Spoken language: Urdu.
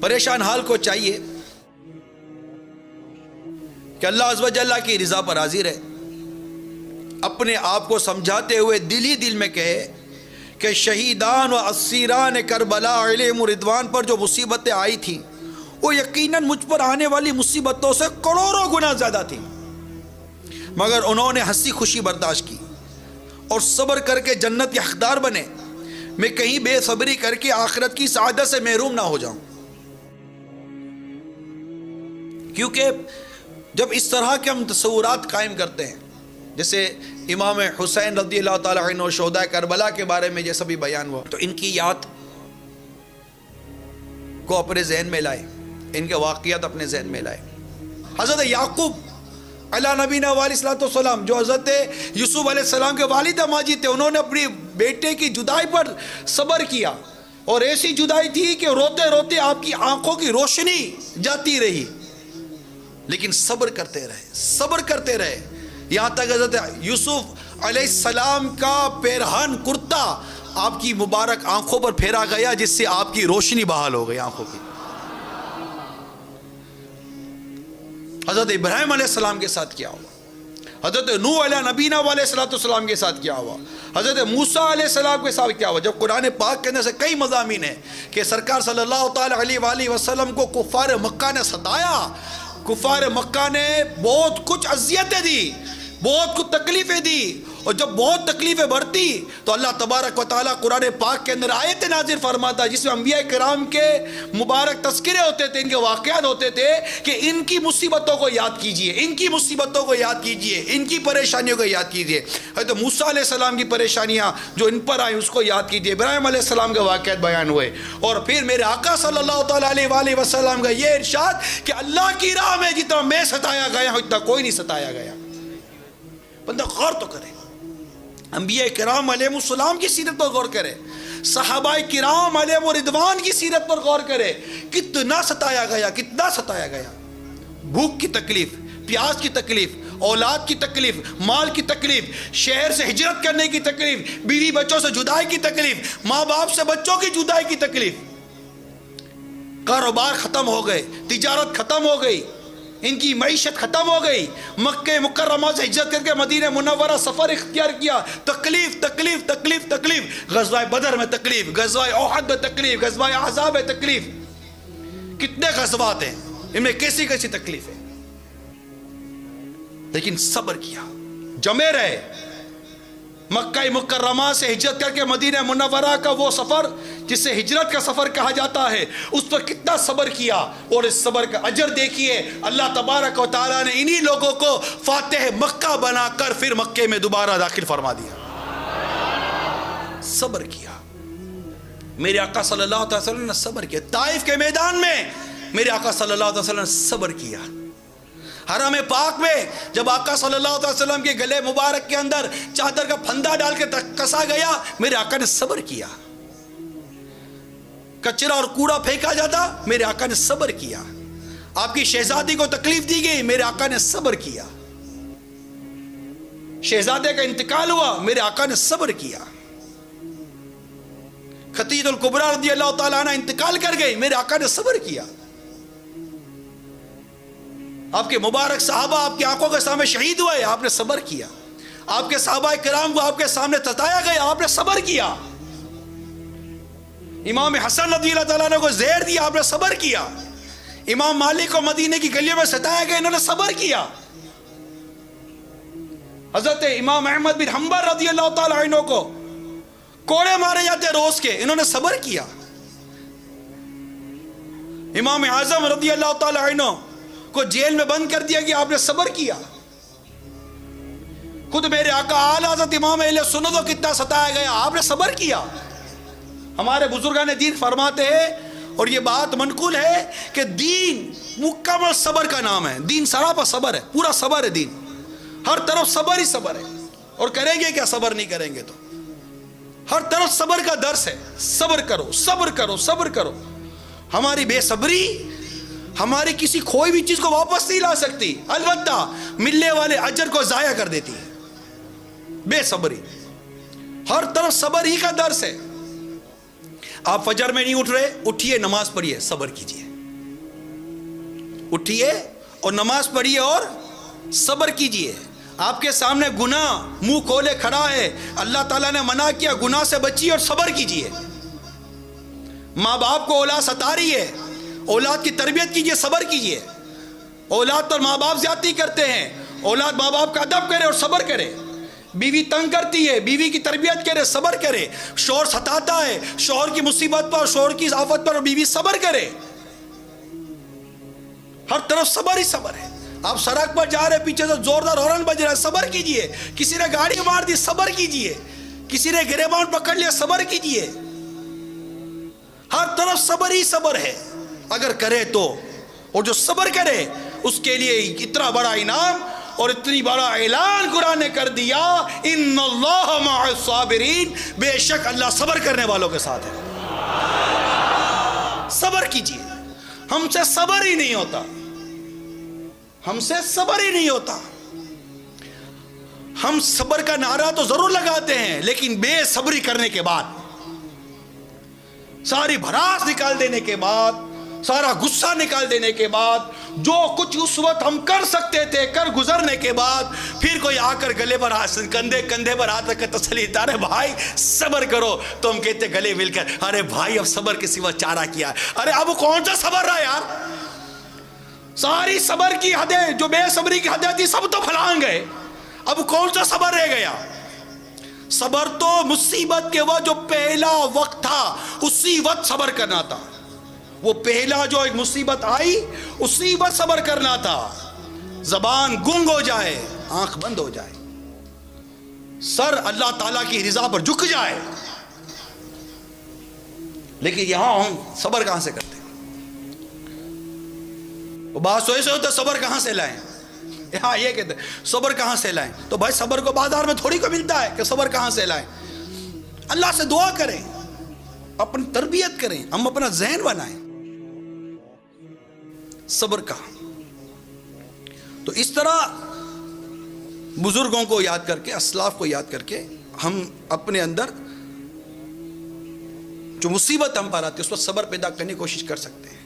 پریشان حال کو چاہیے کہ اللہ عز و جل کی رضا پر راضی رہے، اپنے آپ کو سمجھاتے ہوئے دل ہی دل میں کہے کہ شہیدان و اسیران کربلا علیہم رضوان پر جو مصیبتیں آئی تھیں وہ یقیناً مجھ پر آنے والی مصیبتوں سے کروڑوں گنا زیادہ تھیں، مگر انہوں نے ہنسی خوشی برداشت کی اور صبر کر کے جنت کے حقدار بنے۔ میں کہیں بے صبری کر کے آخرت کی سعادت سے محروم نہ ہو جاؤں، کیونکہ جب اس طرح کے ہم تصورات قائم کرتے ہیں، جیسے امام حسین رضی اللہ تعالیٰ عنہ شہداء کربلا کے بارے میں جیسا بھی بیان ہوا، تو ان کی یاد کو اپنے ذہن میں لائے، ان کے واقعات اپنے ذہن میں لائے۔ حضرت یعقوب علیہ نبینا علیہ السلام جو حضرت یوسف علیہ السلام کے والد ماجد تھے، انہوں نے اپنی بیٹے کی جدائی پر صبر کیا، اور ایسی جدائی تھی کہ روتے روتے آپ کی آنکھوں کی روشنی جاتی رہی، لیکن صبر کرتے رہے یہاں تک حضرت یوسف علیہ السلام کا پیرہن کرتا آپ کی مبارک آنکھوں پر پھیرا گیا، جس سے آپ کی روشنی بحال ہو گئی آنکھوں کی۔ حضرت ابراہیم علیہ السلام کے ساتھ کیا ہوا، حضرت نوح علیہ نبینا علیہ السلام کے ساتھ کیا ہوا، حضرت موسیٰ علیہ السلام کے ساتھ کیا ہوا۔ جب قرآن پاک کے اندر سے کئی مضامین ہیں کہ سرکار صلی اللہ تعالیٰ علیہ وآلہ وسلم کو کفار مکہ نے ستایا، کفار مکہ نے بہت کچھ اذیتیں دی، بہت کچھ تکلیفیں دی، اور جب بہت تکلیفیں بڑھتی تو اللہ تبارک و تعالیٰ قرآن پاک کے اندر آیت نازل فرماتا جس میں انبیاء کرام کے مبارک تذکرے ہوتے تھے، ان کے واقعات ہوتے تھے کہ ان کی مصیبتوں کو یاد کیجئے، ان کی مصیبتوں کو یاد کیجئے، ان کی پریشانیوں کو یاد کیجئے۔ حضرت موسیٰ علیہ السلام کی پریشانیاں جو ان پر آئیں اس کو یاد کیجئے، ابراہیم علیہ السلام کے واقعات بیان ہوئے، اور پھر میرے آقا صلی اللہ تعالیٰ علیہ وآلہ وسلم کا یہ ارشاد کہ اللہ کی راہ میں جتنا میں ستایا گیا ہوں اتنا کوئی نہیں ستایا گیا۔ بندہ غور تو کرے، انبیاء کرام علیہ السلام کی سیرت پر غور کرے، صحابہ کرام علیہ رضوان کی سیرت پر غور کرے، کتنا ستایا گیا، کتنا ستایا گیا۔ بھوک کی تکلیف، پیاس کی تکلیف، اولاد کی تکلیف، مال کی تکلیف، شہر سے ہجرت کرنے کی تکلیف، بیوی بچوں سے جدائی کی تکلیف، ماں باپ سے بچوں کی جدائی کی تکلیف، کاروبار ختم ہو گئے، تجارت ختم ہو گئی، ان کی معیشت ختم ہو گئی، مکہ مکرمہ سے ہجرت کر کے مدینہ منورہ سفر اختیار کیا، تکلیف تکلیف تکلیف تکلیف، غزوہ بدر میں تکلیف، غزوہ احد میں تکلیف، غزوہ احزاب میں تکلیف، کتنے غزوات ہیں ان میں کیسی کیسی تکلیف ہے، لیکن صبر کیا، جمے رہے۔ مکہ مکرمہ سے ہجرت کر کے مدینہ منورہ کا وہ سفر جسے ہجرت کا سفر کہا جاتا ہے، اس پر کتنا صبر کیا، اور اس صبر کا اجر دیکھیے، اللہ تبارک و تعالیٰ نے انہی لوگوں کو فاتح مکہ بنا کر پھر مکے میں دوبارہ داخل فرما دیا۔ صبر کیا، میرے آقا صلی اللہ علیہ وسلم نے صبر کیا، طائف کے میدان میں میرے آقا صلی اللہ علیہ وسلم نے صبر کیا، حرم پاک میں جب آقا صلی اللہ علیہ وسلم کے گلے مبارک کے اندر چادر کا پھندا ڈال کے کسا گیا، میرے آقا نے صبر کیا، کچرا اور کوڑا پھینکا جاتا، میرے آقا نے صبر کیا، آپ کی شہزادی کو تکلیف دی گئی، میرے آقا نے صبر کیا، شہزادے کا انتقال ہوا، میرے آقا نے صبر کیا، خدیجہ الکبریٰ رضی اللہ تعالیٰ عنہ انتقال کر گئی، میرے آقا نے صبر کیا، آپ کے مبارک صحابہ آپ کی آنکھوں کے سامنے شہید ہوئے، آپ نے صبر کیا، آپ کے صحابہ کرام کو آپ کے سامنے ستایا گیا، آپ نے صبر کیا، امام حسن رضی اللہ تعالیٰ عنہ کو زہر دیا، آپ نے صبر کیا، امام مالک کو مدینے کی گلیوں میں ستایا گیا، انہوں نے صبر کیا، حضرت امام احمد بن حنبل رضی اللہ تعالیٰ عنہ کو کوڑے مارے جاتے روز کے، انہوں نے صبر کیا، امام اعظم رضی اللہ تعالیٰ عنہ کو جیل میں بند کر دیا گیا، آپ نے صبر کیا، خود میرے آقا اعلیٰ حضرت امام اہل سنت کو کتنا ستایا گیا، آپ نے صبر کیا۔ ہمارے بزرگان دین فرماتے ہیں، اور یہ بات منقول ہے کہ دین مکمل صبر کا نام ہے، دین سراپا صبر ہے، پورا صبر ہے دین، ہر طرف صبر ہی صبر ہے، اور کریں گے کیا صبر نہیں کریں گے تو، ہر طرف صبر کا درس ہے، صبر کرو صبر کرو صبر کرو۔ ہماری بے صبری ہماری کسی کھوئی بھی چیز کو واپس نہیں لا سکتی، البتہ ملنے والے اجر کو ضائع کر دیتی ہے، بے صبری، ہر طرف صبر ہی کا درس ہے۔ آپ فجر میں نہیں اٹھ رہے، اٹھیے نماز پڑھیے، صبر کیجئے، اٹھیے اور نماز پڑھیے اور صبر کیجیے. آپ کے سامنے گناہ منہ کھولے کھڑا ہے, اللہ تعالیٰ نے منع کیا گناہ سے بچیے اور صبر کیجیے. ماں باپ کو اولاد ستا رہی ہے, اولاد کی تربیت کیجیے, صبر کیجیے. اولاد پر ماں باپ زیادتی کرتے ہیں, اولاد ماں باپ کا ادب کرے اور صبر کرے. بیوی تنگ کرتی ہے, بیوی کی تربیت کرے, صبر کرے. شوہر ستاتا ہے, شوہر کی مصیبت پر, شوہر کی آفت پر بیوی صبر کرے. ہر طرف صبر ہی صبر ہے. آپ سڑک پر جا رہے, پیچھے سے زوردار ہارن بج رہا ہے, صبر کیجئے. کسی نے گاڑی مار دی, صبر کیجئے. کسی نے گریبان پکڑ لیا, صبر کیجئے. ہر طرف صبر ہی صبر ہے اگر کرے تو. اور جو صبر کرے اس کے لیے اتنا بڑا انعام اور اتنی بڑا اعلان قرآن نے کر دیا, ان اللہ مع الصابرین, بے شک اللہ صبر کرنے والوں کے ساتھ ہے. صبر کیجئے. ہم سے صبر ہی نہیں ہوتا, ہم سے صبر ہی نہیں ہوتا. ہم صبر کا نعرہ تو ضرور لگاتے ہیں, لیکن بے صبری کرنے کے بعد, ساری بھڑاس نکال دینے کے بعد, سارا غصہ نکال دینے کے بعد, جو کچھ اس وقت ہم کر سکتے تھے کر گزرنے کے بعد, پھر کوئی آ کر گلے پر کندھے پر ہاتھ رکھ کر تسلی دیتا, ارے بھائی صبر کرو. تو ہم کہتے گلے مل کر, ارے بھائی اب صبر کے سوا چارہ کیا ہے. ارے اب کون سا صبر رہا یار؟ ساری صبر کی حدیں, جو بے صبری کی حدیں تھی, سب تو پھلانگ گئے. اب کون سا صبر رہ گیا؟ صبر تو مصیبت کے وقت جو پہلا وقت تھا اسی وقت صبر کرنا تھا. وہ پہلا جو ایک مصیبت آئی اسی وقت صبر کرنا تھا. زبان گنگ ہو جائے, آنکھ بند ہو جائے, سر اللہ تعالیٰ کی رضا پر جھک جائے, لیکن یہاں ہم صبر کہاں سے کرتے ہیں؟ وہ بات سوئے سے ہوتا ہے, صبر کہاں سے لائیں؟ یہاں یہ کہتے ہیں صبر کہاں سے لائیں. تو بھائی صبر کو بازار میں تھوڑی کو ملتا ہے کہ صبر کہاں سے لائیں. اللہ سے دعا کریں, اپنی تربیت کریں, ہم اپنا ذہن بنائیں صبر کا. تو اس طرح بزرگوں کو یاد کر کے, اسلاف کو یاد کر کے, ہم اپنے اندر جو مصیبت ہم پر آتی ہے اس پر صبر پیدا کرنے کی کوشش کر سکتے ہیں.